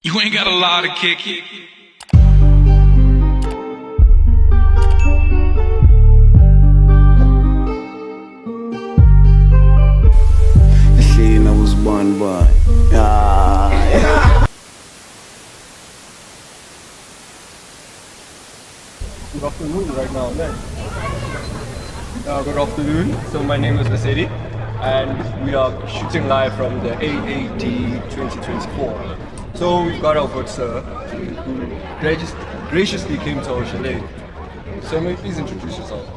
You ain't got a lot to kick it. You know Sban'Ban. Good afternoon right now, man. Good afternoon. So my name is Asedi and we are shooting live from the AAD 2024. So we've got our good sir who graciously came to our chalet. So may you please introduce yourself.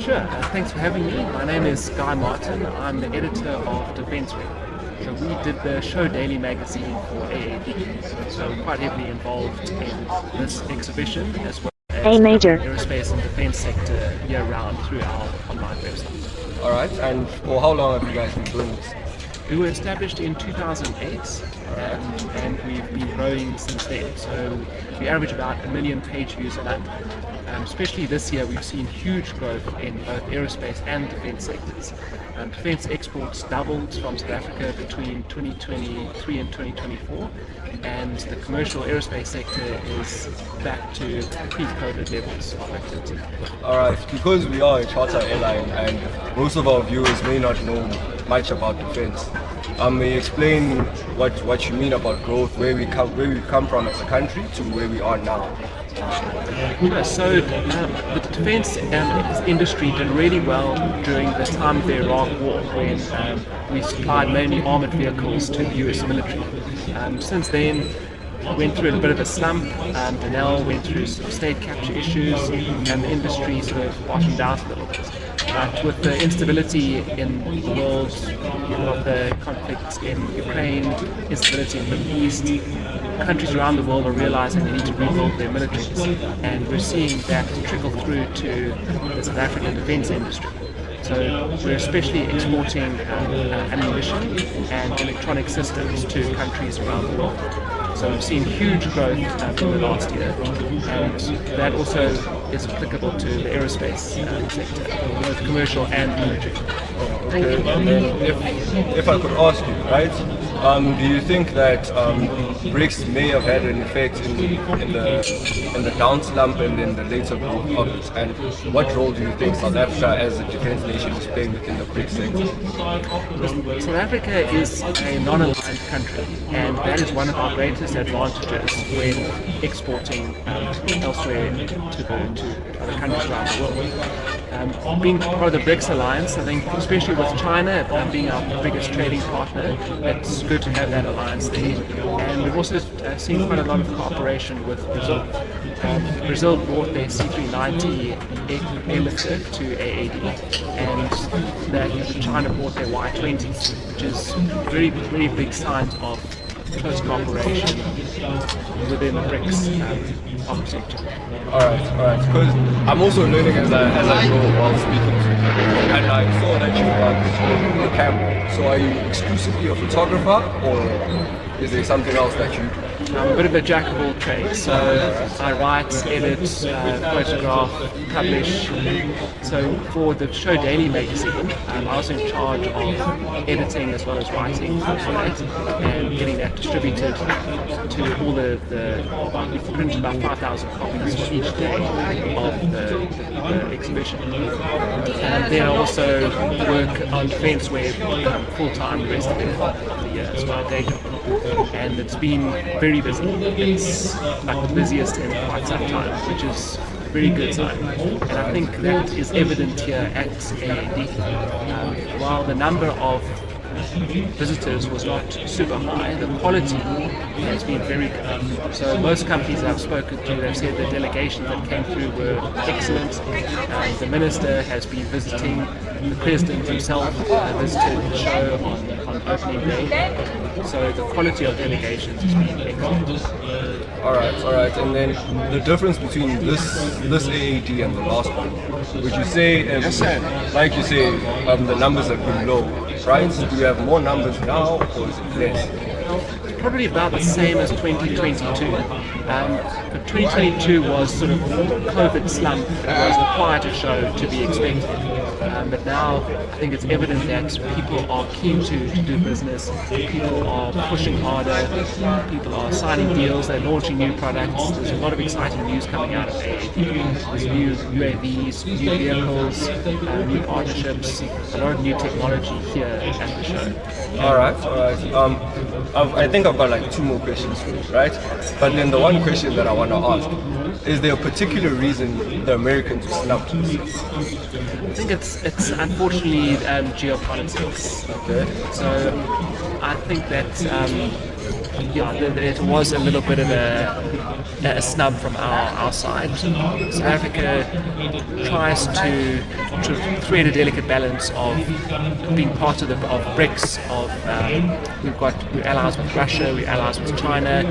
Sure, thanks for having me. My name is Guy Martin. I'm the editor of Defence Week. So we did the Show Daily magazine for AAD. So we're quite heavily involved in this exhibition as well as A major. aerospace and defence sector year round through our online website. Alright, and for how long have you guys been doing this? We were established in 2008 and we've been growing since then. So we average about 1 million page views a month. Especially this year, we've seen huge growth in both aerospace and defence sectors. Defence exports doubled from South Africa between 2023 and 2024, and the commercial aerospace sector is back to pre-COVID levels of activity. Alright, because we are a charter airline and most of our viewers may not know much about defense, may you explain what you mean about growth, where we come from as a country to where we are now? So the defence industry did really well during the time of the Iraq War when we supplied mainly armoured vehicles to the US military. Since then, we went through a bit of a slump. Denel went through some state capture issues and the industry sort of bottomed out a little bit. But with the instability in the world, the conflicts in Ukraine, instability in the Middle East, countries around the world are realizing they need to rebuild their militaries, and we're seeing that trickle through to the South African defence industry. So we're especially exporting ammunition and electronic systems to countries around the world. So we've seen huge growth in the last year, and that also is applicable to the aerospace sector, both commercial and military. Okay, and then if I could ask you, right, do you think that BRICS may have had an effect in the down slump and in the later growth of it? And what role do you think South Africa as a defense nation is playing within the BRICS sector? South Africa is a non-aligned country, and that is one of our greatest advantages when exporting elsewhere to other countries around the world. Being part of the BRICS alliance, I think, especially with China being our biggest trading partner, it's good to have that alliance there. And we've also seen quite a lot of cooperation with Brazil. Brazil brought their C-390 airlifter to AAD, and China brought their Y-20, which is very, very big signs of close cooperation within the BRICS architecture. Alright, because I'm also learning as I go while speaking to people, and I saw that you are a camera. So are you exclusively a photographer, or is there something else that you do? I'm a bit of a jack of all trades, so I write, edit, photograph, publish. So for the Show Daily magazine, I was in charge of editing as well as writing for that and getting that distributed to all we printed about 5,000 copies each day of the exhibition. And then I also work on Defence Web full-time the rest of the year as my day job. And it's been very busy. It's like the busiest in quite some time, which is a very good sign. And I think that is evident here at AAD. While the number of visitors was not super high, the quality has been very good. So most companies I've spoken to have said the delegations that came through were excellent. The minister has been visiting, the president himself visited the show on opening day. So the quality of delegations has been excellent. Alright, and then the difference between this AAD and the last one, would you say, like you say, the numbers have been low, right? Do you have more numbers now, or is it less? Probably about the same as 2022. But 2022 was sort of COVID slump. It was a quieter show to be expected. But now I think it's evident that people are keen to do business, people are pushing harder, people are signing deals, they're launching new products. There's a lot of exciting news coming out of AAD. There's new UAVs, new vehicles, new partnerships, a lot of new technology here at the show. All right. I think I've got like 2 more questions for you, right? But then the one question that I want to ask, is there a particular reason the Americans were snubbed? I think it's unfortunately geopolitics. Okay. So I think that it was a little bit of a snub from our side. South Africa tries to thread a delicate balance of being part of BRICS. We're allies with Russia, we're allies with China.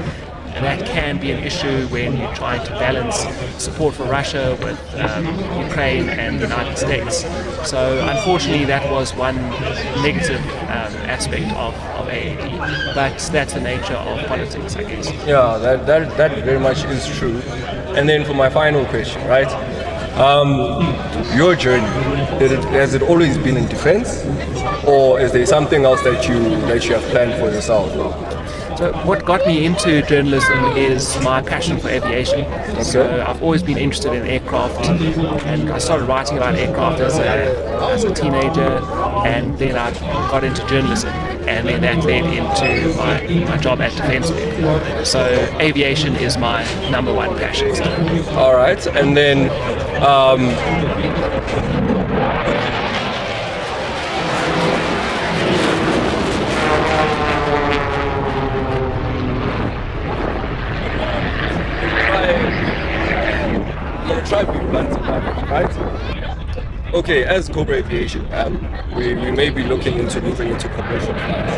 And that can be an issue when you're trying to balance support for Russia with Ukraine and the United States. So unfortunately that was one negative aspect of AAD, but that's the nature of politics, I guess. Yeah, that very much is true. And then for my final question, right? Your journey, has it always been in defense, or is there something else that you have planned for yourself? So what got me into journalism is my passion for aviation. Okay. So I've always been interested in aircraft, and I started writing about aircraft as a teenager, and then I got into journalism, and then that led into my job at Defence. So aviation is my number one passion. So. All right, and then try to be blunt about it, right? Okay, as Cobra Aviation, we may be looking into moving into commercial flights.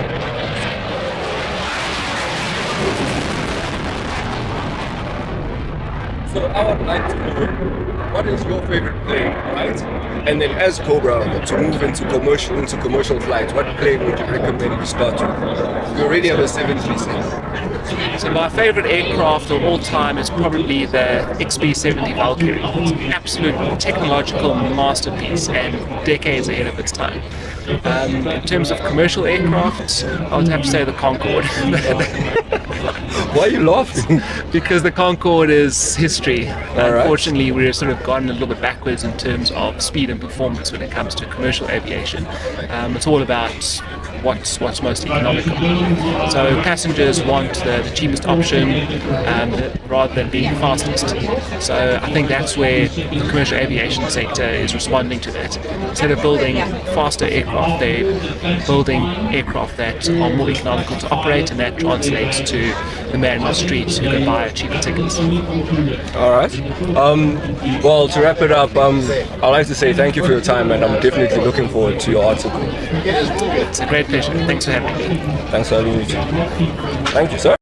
So I would like to know, what is your favorite plane, right? And then as Cobra, to move into commercial flights, what plane would you recommend we start with? We already have a 737. So my favorite aircraft of all time is probably the XB-70 Valkyrie. It's an absolute technological masterpiece and decades ahead of its time. In terms of commercial aircraft, I would have to say the Concorde. Why are you laughing? Because the Concorde is history. Right. Unfortunately, we've sort of gone a little bit backwards in terms of speed and performance when it comes to commercial aviation. It's all about what's most economical. So passengers want the cheapest option rather than being fastest. So I think that's where the commercial aviation sector is responding to that. Instead of building faster aircraft, they're building aircraft that are more economical to operate, and that translates to the man on the street who can buy cheaper tickets. All right. Well, to wrap it up, I'd like to say thank you for your time, and I'm definitely looking forward to your article. It's a great pleasure. Thanks for having me. Thanks for having me. Thank you, sir.